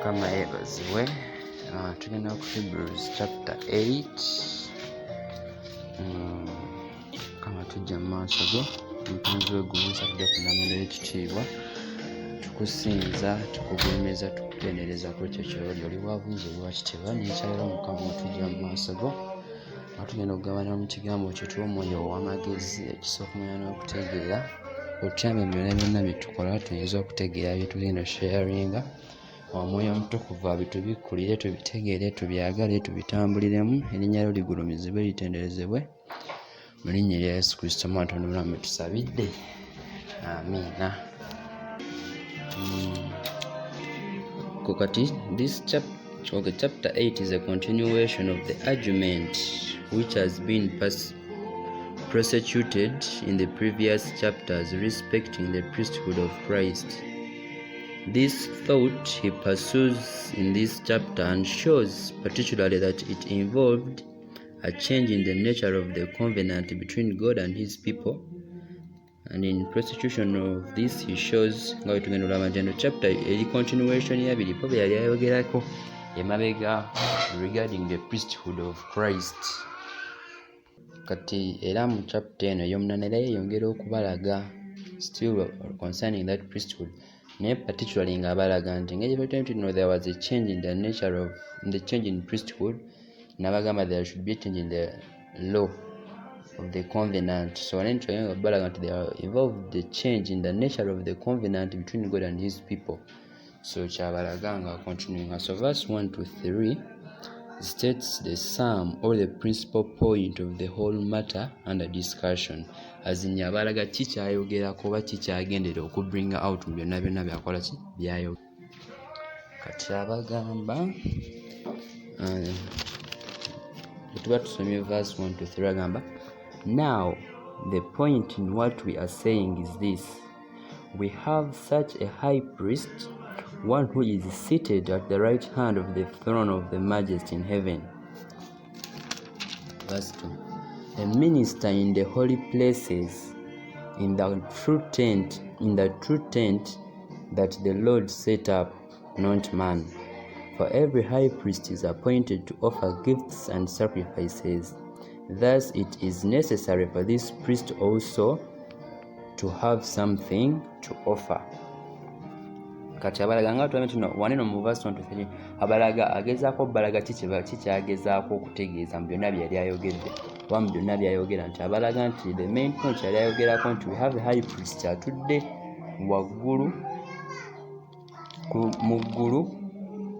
Kama yebaziwe tugenda ku Hebrews chapter 8 kama tujja mu maaso go omutonzi w'eggulu tujja kunamula ekitiibwa tukusinza tukugulumiza tukutendereza ku ekyo ky'oli oli bwabunzi oli wakitiibwa n'ekyalero Mukama tujja mu maaso go tugenda okugabana mu kigambo kyo tw'omwoyo ow'amagezi ekisooka okumanya n'okutegeera otutambe byonna byonna bye tukola tuyinza okutegeera bye tugenda sharinga omwoyo omutukuvu abitubikkulire tubitegeere tubyagale tubitambuliremu erinnya lyo ligulumizibwe litenderezebwe mu linnya erya Yesu Kristo Mwana wa Katonda tusabidde amiina. Kokati this chapter 8 is a continuation of the argument which has been prosecuted in the previous chapters respecting the priesthood of Christ. This thought he pursues in this chapter and shows particularly that it involved a change in the nature of the covenant between God and his people. And in prosecution of this he shows chapter a continuation regarding the priesthood of Christ. Kati era mu chapter eno ey'omunana yeyongera okubalaga still concerning that priesthood, naye particularly ng'abalaga nti there was a change in the nature of the change in priesthood, n'abagamba there should be a change in the law of the covenant. So when there involved the change in the nature of the covenant between God and his people. So Chabalaganga continuing. So verse 1 to 3 states the sum or the principal point of the whole matter under discussion. As in Yabalaga teacher ayogera kuba teacher agendera okubring out mu byonna byonna byakola ki byayo. Kati abagamba tuba tusomye verse 1 to 3 agamba, now the point in what we are saying is this: we have such a high priest, one who is seated at the right hand of the throne of the Majesty in heaven. Verse 2, a minister in the holy places, in the true tent that the Lord set up, not man. For every high priest is appointed to offer gifts and sacrifices. Thus it is necessary for this priest also to have something to offer. Kati abalaga nga tuwame tuno waneno mu verse 23 abalaga agezaako balaga kikyagezaako okutegeeza mu byonna byali ayogedde oba mu byonna byayogera nti abalaga nti the main point yali ayogerako nti we have a high priest atudde waggulu mu ggulu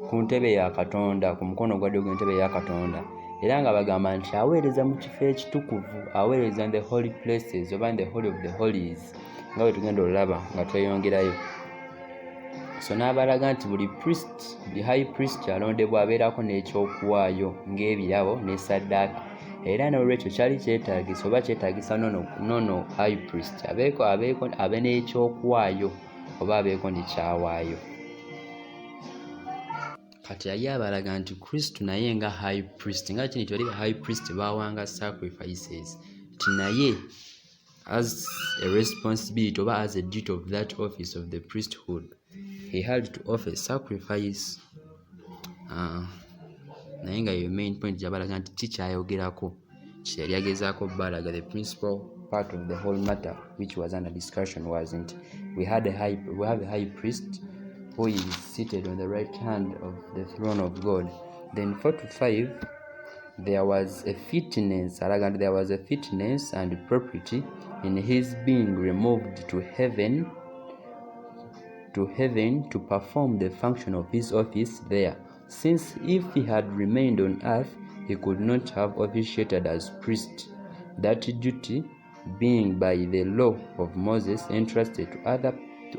ku ntebe ya Katonda, ku mukono gwa ddyo gw'entebe ya Katonda, era nga bagamba nti aweereza mu kifo ekitukuvu, aweereza in the holy places oba in the holy of the holies nga bwe tugenda olaba nga tweyongerayo. So n'abalaga nti buli high priest alondebwa abeerako n'ekyokuwaayo ng'ebirabo ne ssaddaaka, era n'olwekyo kyali kyetaagisa oba kyetaagisa nono high priest abe n'ekyokuwaayo oba abeeko nekyawaayo. Kati yali abalaga nti Kristo naye nga high priest, nga kini tewali high priest baawanga sacrifices, nti naye as a responsibility oba as a duty of that office of the priesthood, he had to offer sacrifice. Naye nga your main point gyabalaga nti kikyayogerako kyeyali agezaako balaga the principal part of the whole matter which was under discussion was nti we have a high priest who is seated on the right hand of the throne of God. Then 4 to 5 there was a fitness and property in his being removed to heaven to perform the function of his office there, since if he had remained on earth he could not have officiated as priest, that duty being by the law of Moses entrusted to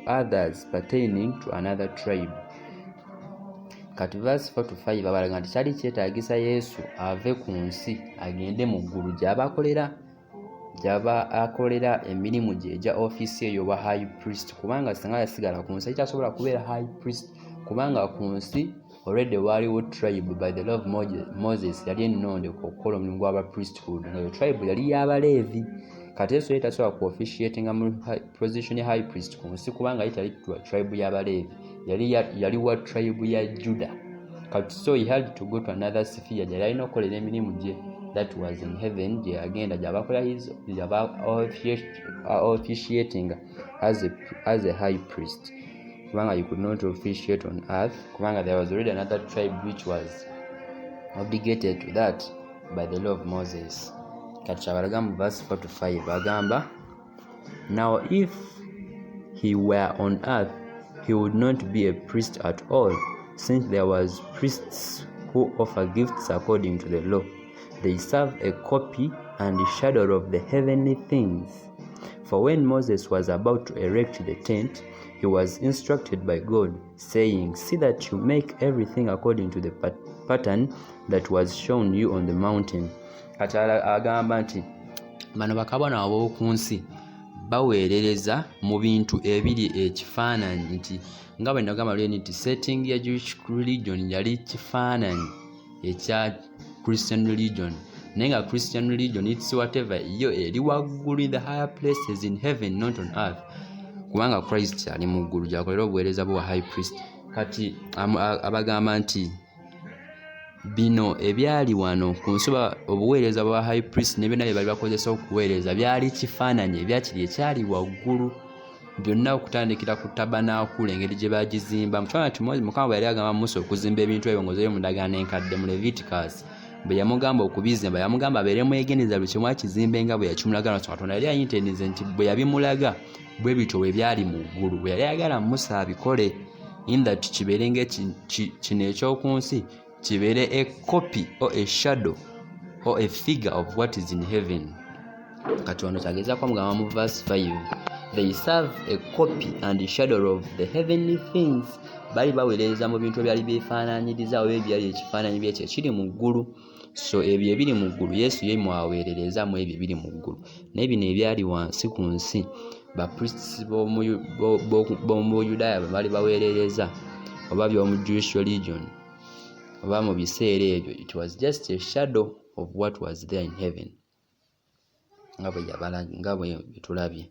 others pertaining to another tribe. Kati verse 4 to 5 abalaga nti kyali kyetaagisa Yesu ave ku nsi agende mu ggulu gy'aba akolera emirimu gye egya office eyo oba high priest, kubanga singa yasigala ku nsi ekyasobola kubeera high priest, kubanga ku nsi already waaliwo tribe by the law of Moses yali ennondeka okukola omulimu gw'aba priesthood, nga tribe yali y'Abaleevi. Kati Yesu yali tasobola ku officiatinga mu position ya high priest ku nsi kubanga yali tali tribe y'Abaleevi, yali wa tribe ya Judah. So he had to go to another sphere gyali alina okukolera emirimu gye, that was in heaven, gye yagenda gyabakola officiating as a high priest, kubanga you could not officiate on earth kubanga there was already another tribe which was obligated to that by the law of Moses. Kati kyabalaga mu verse 4 to 5 agamba, now if he were on earth he would not be a priest at all, since there was priests who offer gifts according to the law. They serve a copy and a shadow of the heavenly things. For when Moses was about to erect the tent, he was instructed by God, saying, see that you make everything according to the pattern that was shown you on the mountain. Kati agamba nti bano bakabona ab'oku nsi baweerereza mu bintu ebiri ekifaananyi, nti nga bwe nagamba lwe nti setting ya Jewish religion yali kifaananyi ekya Christian religion, naye nga Christian religion it's whatever yo eri waggulu in the higher places in heaven, not on earth, kubanga Christ ali mu ggulu gyakolera obuweereza bwa high priest. Kati abagamba nti bino ebyali wano ku nsi obuweereza bwa high priest ne byonna bye bali bakozesa okuweereza byali kifaananyi ebyakiri ekyali waggulu, byonna okutandikira ku tabernacle engeri gye bagizimba. Mukama bwe yali agamba Musa okuzimba ebintu ebyo ng'ozoyo mu ndagaano enkadde mu Leviticus, bwe yamugamba okubizimba yamugamba abeere mwegendereza buli kimu akizimbe nga bwe yakimulaga. Katonda yali ayinteenize nti bwe yabimulaga bwe bityo bwe byali mu ggulu, bwe yali ayagala Musa abikole in that kibeere kino eky'oku nsi kibeere a copy or a shadow or a figure of what is in heaven. Katonda kyagezaako mugamba mu verse 5, they serve a copy and a shadow of the heavenly things. Bali baweereza mu bintu ebyali byefaanaanyiriza oba ebyali ekifaananyi byekyo ekiri mu ggulu. So ebyo ebiri mu ggulu Yesu ye mwaweerereza mu ebyo ebiri mu ggulu, naye bino ebyali wansi ku nsi bapriests b'omu Buyudaaya bali baweerereza oba by'omu Jewish religion oba mu biseera ebyo, it was just a shadow of what was there in heaven, nga bwe tulabye.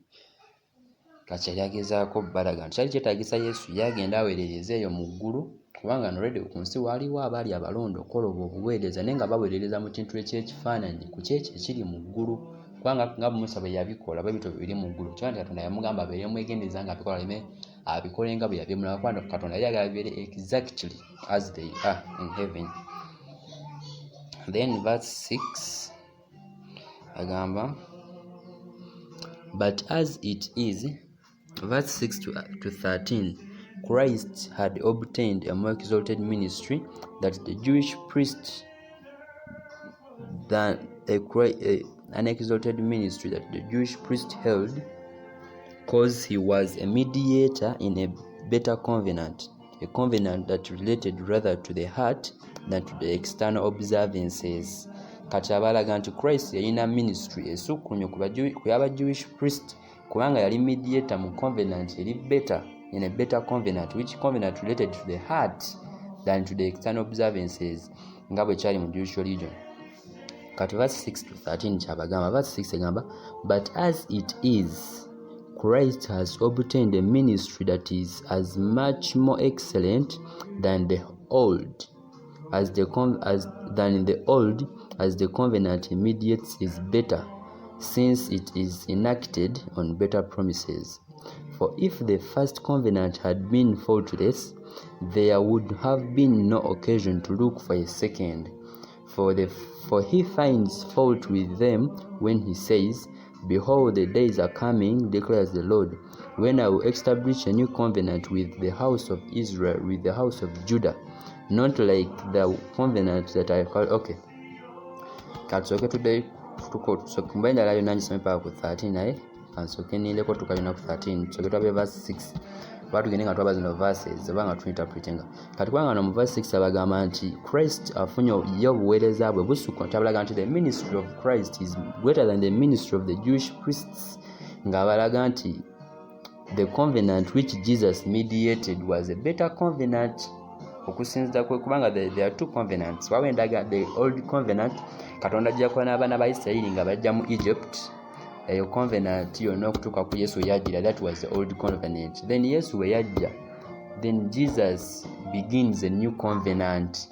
Kati yali agezaako balaga nti kyali kyetaagisa Yesu yagenda aweerereza eyo mu ggulu, kubanga already ku nsi waaliwo abaali abalonde okukola obwo obuweereza, naye nga baweerereza mu kintu ekyekifaananyi ku kyekyo ekiri mu ggulu, kubanga nga Musa bwe yabikola bwe bityo biri mu ggulu. Kyali Katonda yamugamba abeere mwegendereza nga abikola abikole nga bwe yabyemulaba, kubanga Katonda yali agala bibeere exactly as they are in heaven. Then verse 6 agamba, but as it is, verse 6 to 13, Christ had obtained a more exalted ministry that the Jewish priest an exalted ministry that the Jewish priest held, because he was a mediator in a better covenant, a covenant that related rather to the heart than to the external observances. Kati abalaga nti Christ yalina ministry esukkunye ku yaba Jewish priest, kubanga yali mediator mu covenant eri better, in a better covenant, which covenant related to the heart than to the external observances, nga bwe kyali mu Jewish religion. Kati verse 6 to 13 kyabagamba. Verse 6 egamba, but as it is, Christ has obtained a ministry that is as much more excellent than the old, as the covenant he mediates is better, since it is enacted on better promises. For if the first covenant had been faultless, there would have been no occasion to look for a second. For he finds fault with them when he says, behold, the days are coming, declares the Lord, when I will establish a new covenant with the house of Israel, with the house of Judah, not like the covenant that I called. Okay. Katsoke today so kumbaenda la yonanji semepa ku 13 naye kansoke nindeko tukayona ku 13 so ketwa verse 6 batu genenga twaba zino verses banga tuinterpretinga kati kwanga no mu verse 6 abagamba nti Christ afunyo yo buweereza bwe busuko tabalaga nti the ministry of Christ is greater than the ministry of the Jewish priests, nga balaga nti the covenant which Jesus mediated was a better covenant okusinza kwe kubanga there are two covenants. Wawendaga the old covenant Katonda jjakwa n'abaana ba Isirayiri nga bajja mu Egypt, eyo covenant yonna okutuuka ku Yesu yajjira, that was the old covenant. Then Yesu we yajja then Jesus begins a new covenant.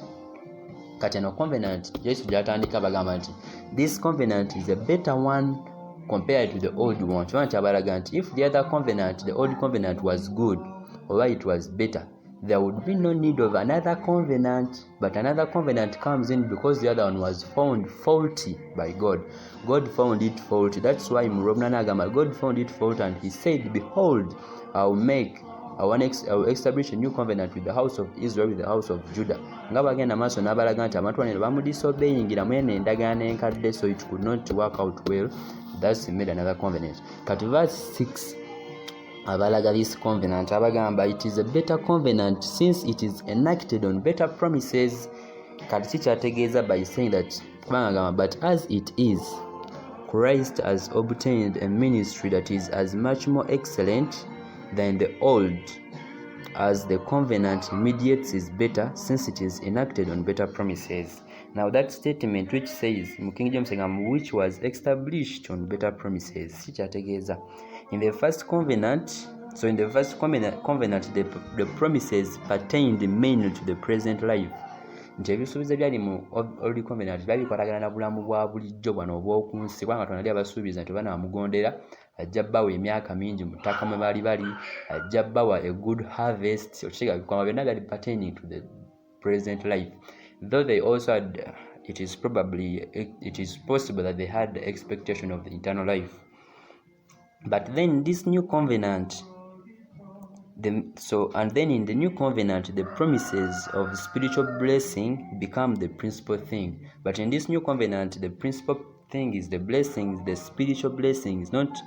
Kati eno covenant Yesu gyatandika bagamba nti this covenant is a better one compared to the old one. Kyona kyabalaga nti if the other covenant, the old covenant was good or it was better, there would be no need of another covenant. But another covenant comes in because the other one was found faulty by God. God found it faulty. That's why God found it faulty, and he said, behold, I will establish a new covenant with the house of Israel, with the house of Judah. Nga bagenda maaso n'abalaga nti abantu bano bamudisobeyingira mwene endagaano enkadde, so it could not work out well. Thus he made another covenant. But verse 6 abalaga this covenant abagamba it is a better covenant since it is enacted on better promises. Kati kikyategeeza by saying that but as it is, Christ has obtained a ministry that is as much more excellent than the old, as the covenant mediates is better since it is enacted on better promises. Now that statement which says King James which was established on better promises, kikyategeeza in the first covenant. So in the first covenant the promises pertained mainly to the present life. Nti ebisuubizo ebyali mu old covenant byali bikwatagana na bulamu bwa bulijjo bwano obw'oku nsi, kubanga Katonda yali abasuubiza nti banaamugondera ajja bbawa emyaka mingi mu ttaka mwe baali bali, ajja bbawa a good harvest. Okitegeera bikwama byonna byali pertaining to the present life, though they also had it is possible that they had the expectation of the eternal life. But then this new covenant, in the new covenant, the promises of spiritual blessing become the principal thing. But in this new covenant, the principal thing is the blessings, the spiritual blessings, not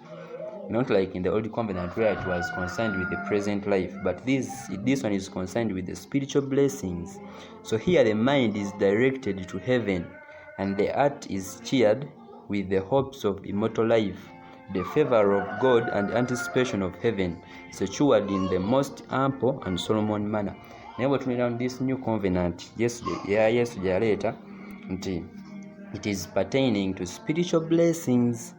like in the old covenant where it was concerned with the present life. But this one is concerned with the spiritual blessings. So here the mind is directed to heaven, and the heart is cheered with the hopes of immortal life, the favor of God and anticipation of heaven, secured in the most ample and solemn manner. Now what we learn this new covenant, yes, later, it is pertaining to spiritual blessings.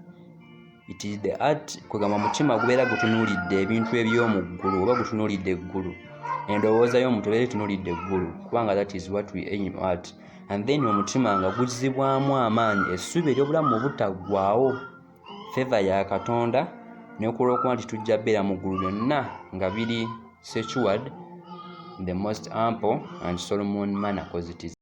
It is the heart kwegamba mutima gubeera gutunuulidde ebintu eby'omu ggulu oba gutunuulidde eggulu, endowooza y'omuntu ebeera etunuulidde eggulu, kubanga that is what we aim at. And then omutima nga guzzibwamu amaanyi, essuubi ery'obulamu obutaggwaawo, favor ya Katonda n'okulwokuba nti tujja bbeera mu ggulu byonna nga biri secured in the most ample and solemn manner, because it is